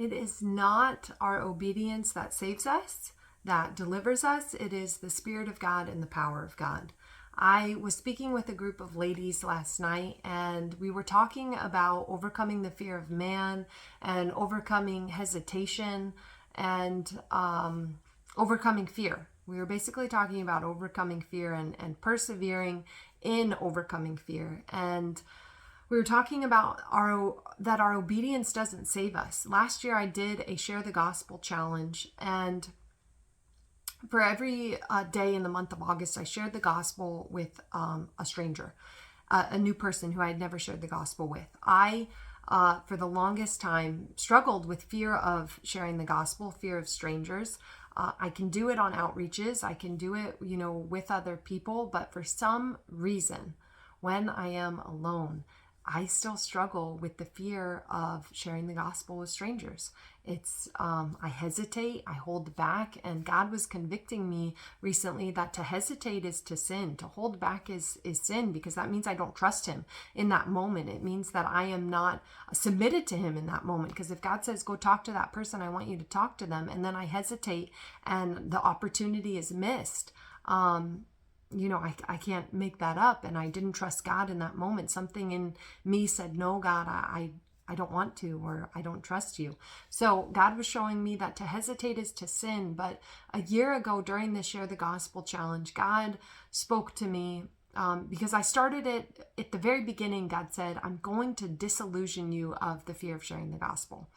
It is not our obedience that saves us, that delivers us. It is the Spirit of God and the power of God. I was speaking with a group of ladies last night, and we were talking about overcoming the fear of man and overcoming hesitation and overcoming fear. We were basically talking about overcoming fear and persevering in overcoming fear. And we were talking about that our obedience doesn't save us. Last year I did a Share the Gospel challenge, and for every day in the month of August, I shared the gospel with a stranger, a new person who I had never shared the gospel with. I, for the longest time, struggled with fear of sharing the gospel, fear of strangers. I can do it on outreaches. I can do it, with other people. But for some reason, when I am alone, I still struggle with the fear of sharing the gospel with strangers. I hesitate, I hold back, and God was convicting me recently that to hesitate is to sin. To hold back is sin, because that means I don't trust him in that moment. It means that I am not submitted to him in that moment, because if God says, go talk to that person, I want you to talk to them, and then I hesitate and the opportunity is missed, I can't make that up. And I didn't trust God in that moment. Something in me said, no, God, I don't want to, or I don't trust you. So God was showing me that to hesitate is to sin. But a year ago during the Share the Gospel challenge, God spoke to me because I started it at the very beginning. God said, I'm going to disillusion you of the fear of sharing the gospel.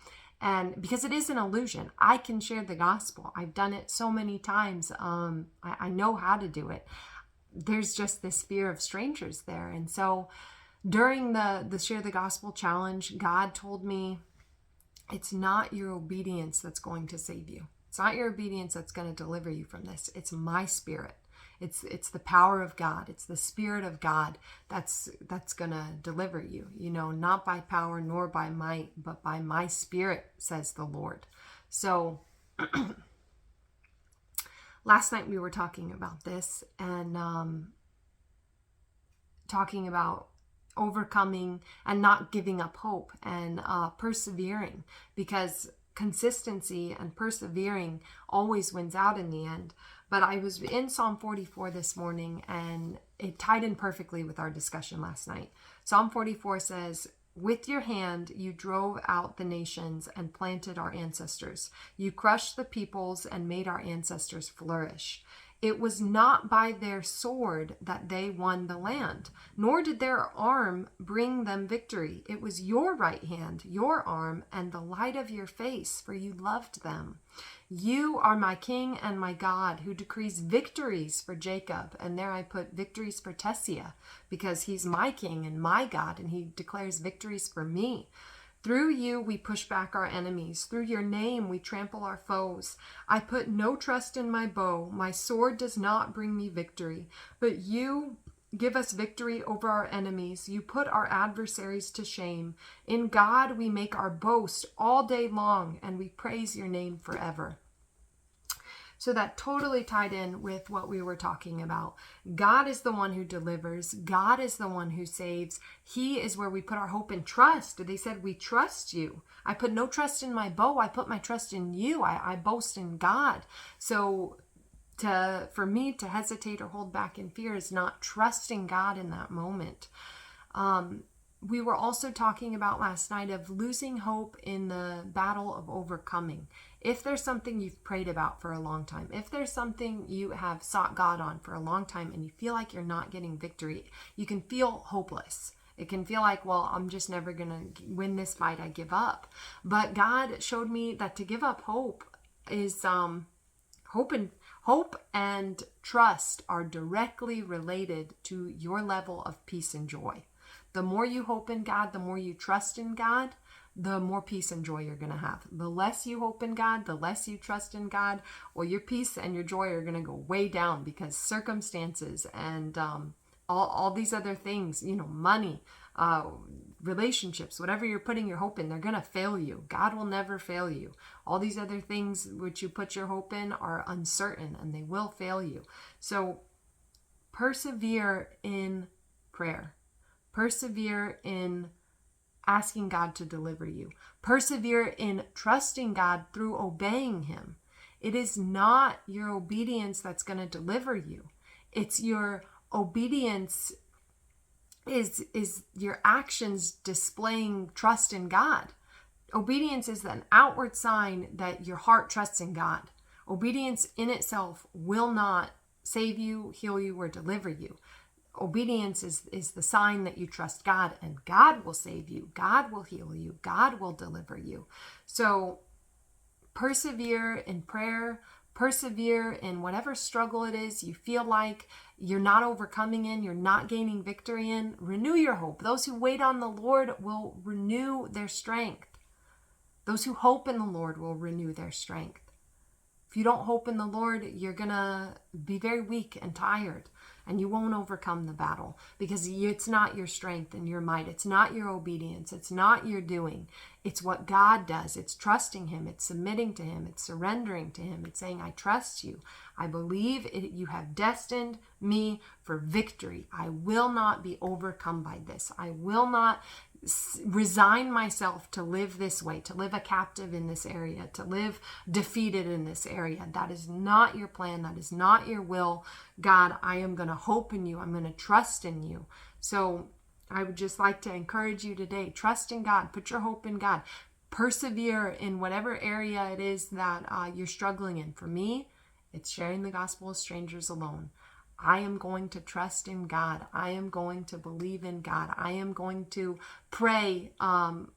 And because it is an illusion, I can share the gospel. I've done it so many times. I know how to do it. There's just this fear of strangers there. And so during the Share the Gospel challenge, God told me, it's not your obedience that's going to save you. It's not your obedience that's going to deliver you from this. It's my Spirit. It's the power of God. It's the Spirit of God that's going to deliver you, not by power nor by might, but by my Spirit, says the Lord. So last night we were talking about this and talking about overcoming and not giving up hope and persevering, because consistency and persevering always wins out in the end. But I was in Psalm 44 this morning, and it tied in perfectly with our discussion last night. Psalm 44 says, with your hand you drove out the nations and planted our ancestors. You crushed the peoples and made our ancestors flourish. It was not by their sword that they won the land, nor did their arm bring them victory. It was your right hand, your arm, and the light of your face, for you loved them. You are my King and my God, who decrees victories for Jacob. And there I put victories for Tesia, because he's my King and my God, and he declares victories for me. Through you we push back our enemies. Through your name we trample our foes. I put no trust in my bow. My sword does not bring me victory. But you give us victory over our enemies. You put our adversaries to shame. In God we make our boast all day long, and we praise your name forever. So that totally tied in with what we were talking about. God is the one who delivers. God is the one who saves. He is where we put our hope and trust. They said, we trust you. I put no trust in my bow. I put my trust in you. I boast in God. So for me to hesitate or hold back in fear is not trusting God in that moment. We were also talking about last night of losing hope in the battle of overcoming. If there's something you've prayed about for a long time, if there's something you have sought God on for a long time and you feel like you're not getting victory, you can feel hopeless. It can feel like, well, I'm just never going to win this fight. I give up. But God showed me that to give up hope is hope and trust are directly related to your level of peace and joy. The more you hope in God, the more you trust in God, the more peace and joy you're going to have. The less you hope in God, the less you trust in God, well, your peace and your joy are going to go way down, because circumstances and all these other things, money, relationships, whatever you're putting your hope in, they're going to fail you. God will never fail you. All these other things which you put your hope in are uncertain, and they will fail you. So persevere in prayer. Persevere in asking God to deliver you. Persevere in trusting God through obeying him. It is not your obedience that's going to deliver you. It's your obedience is your actions displaying trust in God. Obedience is an outward sign that your heart trusts in God. Obedience in itself will not save you, heal you, or deliver you. Obedience is the sign that you trust God, and God will save you. God will heal you. God will deliver you. So persevere in prayer. Persevere in whatever struggle it is you feel like you're not overcoming in, you're not gaining victory in. Renew your hope. Those who wait on the Lord will renew their strength. Those who hope in the Lord will renew their strength. If you don't hope in the Lord, you're going to be very weak and tired, and you won't overcome the battle, because it's not your strength and your might. It's not your obedience. It's not your doing. It's what God does. It's trusting him. It's submitting to him. It's surrendering to him. It's saying, I trust you. I believe you have destined me for victory. I will not be overcome by this. I will not resign myself to live this way, to live a captive in this area, to live defeated in this area. That is not your plan. That is not your will. God, I am going to hope in you. I'm going to trust in you. So I would just like to encourage you today, trust in God, put your hope in God, persevere in whatever area it is that you're struggling in. For me, it's sharing the gospel with strangers alone. I am going to trust in God. I am going to believe in God. I am going to pray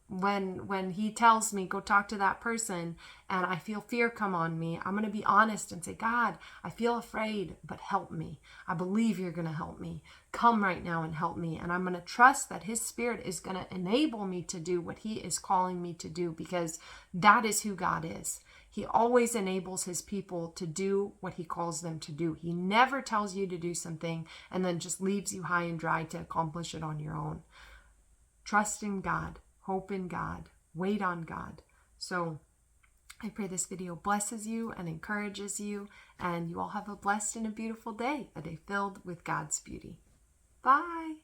when he tells me, go talk to that person, and I feel fear come on me. I'm going to be honest and say, God, I feel afraid, but help me. I believe you're going to help me. Come right now and help me. And I'm going to trust that his Spirit is going to enable me to do what he is calling me to do, because that is who God is. He always enables his people to do what he calls them to do. He never tells you to do something and then just leaves you high and dry to accomplish it on your own. Trust in God, hope in God, wait on God. So I pray this video blesses you and encourages you, and you all have a blessed and a beautiful day, a day filled with God's beauty. Bye.